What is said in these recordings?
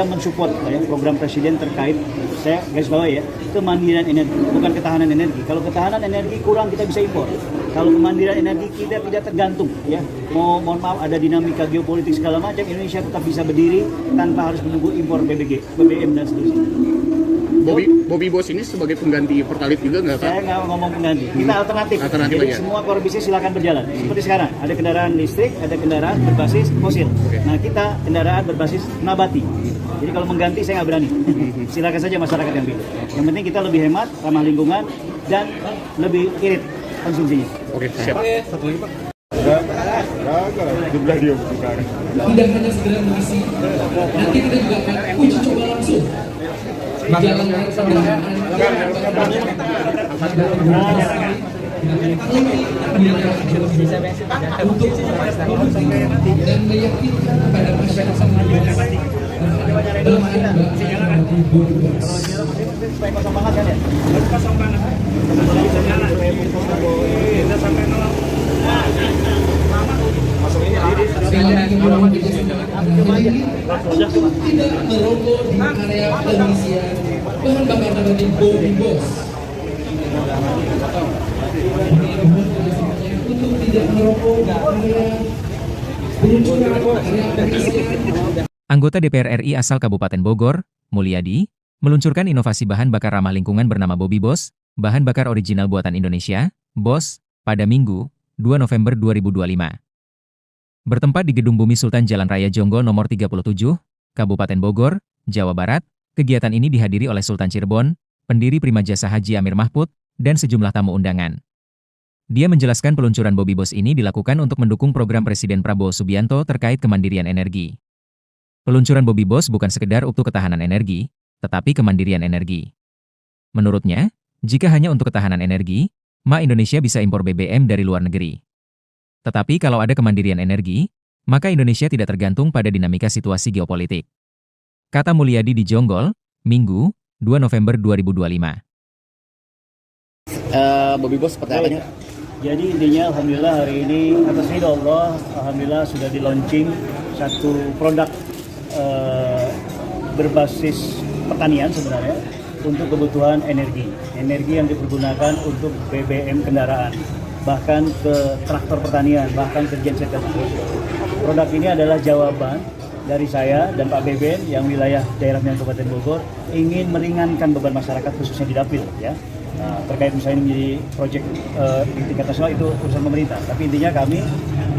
mensupport program presiden terkait, saya garis bawah ya, kemandirian energi, bukan ketahanan energi. Kalau ketahanan energi kurang kita bisa impor. Kalau kemandirian energi kita tidak tergantung ya. Mohon maaf ada dinamika geopolitik segala macam, Indonesia tetap bisa berdiri tanpa harus menunggu impor BBM dan seterusnya. Bobby Boss ini sebagai pengganti Pertalite juga nggak Pak? Saya nggak ngomong pengganti, kita alternatif. Jadi aja. Semua core bisnis silakan berjalan. Seperti sekarang, ada kendaraan listrik, ada kendaraan berbasis fosil. Nah kita kendaraan berbasis nabati. Jadi kalau mengganti saya nggak berani. Silakan saja masyarakat yang pilih. Yang penting kita lebih hemat, ramah lingkungan, dan lebih irit konsumsinya. Oke, siap. Satu lagi Pak. Tidak hanya segera mengisi, nanti kita juga akan uji coba langsung di jalan untuk dan meyakinkan kepada masyarakat tidak merokok di area pengisian bahan bakar nabati Bobby Boss. Untuk tidak merokok di area peluncuran area pengisian. Anggota DPR RI asal Kabupaten Bogor, Mulyadi, meluncurkan inovasi bahan bakar ramah lingkungan bernama Bobby Boss, bahan bakar original buatan Indonesia, BOSS, pada Minggu, 2 November 2025. Bertempat di Gedung Bumi Sultan Jalan Raya Jonggol nomor 37, Kabupaten Bogor, Jawa Barat, kegiatan ini dihadiri oleh Sultan Cirebon, pendiri Prima Jasa Haji Amir Mahpud, dan sejumlah tamu undangan. Dia menjelaskan peluncuran Bobby Boss ini dilakukan untuk mendukung program Presiden Prabowo Subianto terkait kemandirian energi. Peluncuran Bobby Boss bukan sekedar untuk ketahanan energi, tetapi kemandirian energi. Menurutnya, jika hanya untuk ketahanan energi, maka Indonesia bisa impor BBM dari luar negeri. Tetapi kalau ada kemandirian energi, maka Indonesia tidak tergantung pada dinamika situasi geopolitik. Kata Mulyadi di Jonggol, Minggu, 2 November 2025. Bobby Boss seperti apa nih? Jadi intinya Alhamdulillah hari ini atas ridho Allah, Alhamdulillah sudah di launching satu produk berbasis pertanian sebenarnya untuk kebutuhan energi yang dipergunakan untuk BBM kendaraan, bahkan ke traktor pertanian, bahkan ke genset dan seterusnya. Produk ini adalah jawaban dari saya dan Pak Beben yang wilayah daerah Kabupaten Bogor ingin meringankan beban masyarakat khususnya di dapil ya. Nah, terkait misalnya menjadi proyek di tingkat nasional itu urusan pemerintah, tapi intinya kami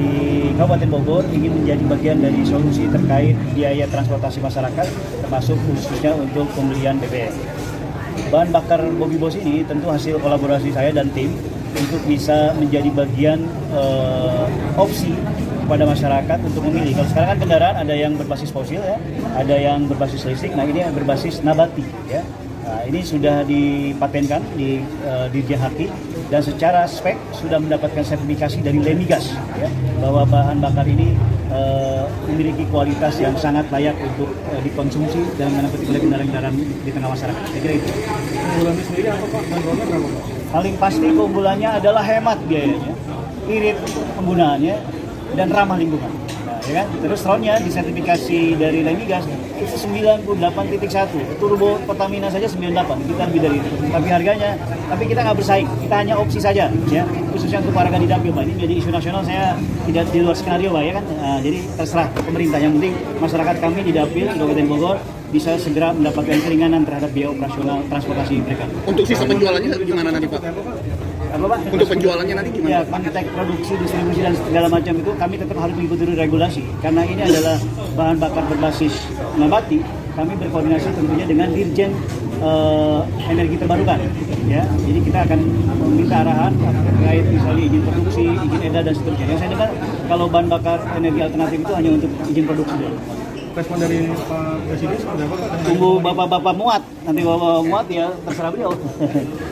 di Kabupaten Bogor ingin menjadi bagian dari solusi terkait biaya transportasi masyarakat, termasuk khususnya untuk pembelian BBM. Bahan bakar Bobby Boss ini tentu hasil kolaborasi saya dan tim untuk bisa menjadi bagian opsi kepada masyarakat untuk memilih. Kalau sekarang kan kendaraan ada yang berbasis fosil ya, ada yang berbasis listrik, nah ini yang berbasis nabati ya. Nah, ini sudah dipatenkan di Dirjen Haki dan secara spek sudah mendapatkan sertifikasi dari Lemigas ya, bahwa bahan bakar ini memiliki kualitas yang sangat layak untuk dikonsumsi dan menangkap oleh kendaraan-kendaraan di tengah masyarakat. Saya kira itu. Keunggulannya sendiri apa Pak? Bantuannya berapa Pak? Paling pasti keunggulannya adalah hemat biayanya, irit penggunaannya, dan ramah lingkungan. Nah, ya kan? Terus ronnya disertifikasi dari Lemigas itu 98.1, turbo Pertamina saja 98, kita lebih dari itu. Tapi harganya, tapi kita nggak bersaing, kita hanya opsi saja, ya. Khususnya untuk para kandidat Pak, ini menjadi isu nasional, saya tidak di luar skenario Pak, ya kan. Nah, jadi terserah pemerintah, yang penting masyarakat kami di Dapil, di Kabupaten Bogor bisa segera mendapatkan keringanan terhadap biaya operasional transportasi mereka. Untuk sistem penjualannya gimana nanti Pak? Apa Pak? Untuk penjualannya nanti gimana? Ya, konteks produksi, distribusi dan segala macam itu kami tetap harus mengikuti regulasi. Karena ini adalah bahan bakar berbasis nabati, kami berkoordinasi tentunya dengan Dirjen Energi Terbarukan. Ya, jadi kita akan meminta arahan terkait misalnya izin produksi, izin edar dan seterusnya. Yang saya dengar kalau bahan bakar energi alternatif itu hanya untuk izin produksi dulu. Respon dari Pak Presiden seperti apa Pak? Tunggu bapak-bapak muat, nanti bapak muat ya terserah beliau.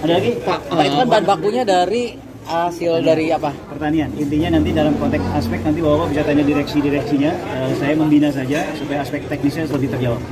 Ada lagi? Pak, itu kan bahan bakunya dari hasil dari apa? Pertanian. Intinya nanti dalam konteks aspek nanti bapak bisa tanya direksinya. Saya membina saja supaya aspek teknisnya lebih terjawab.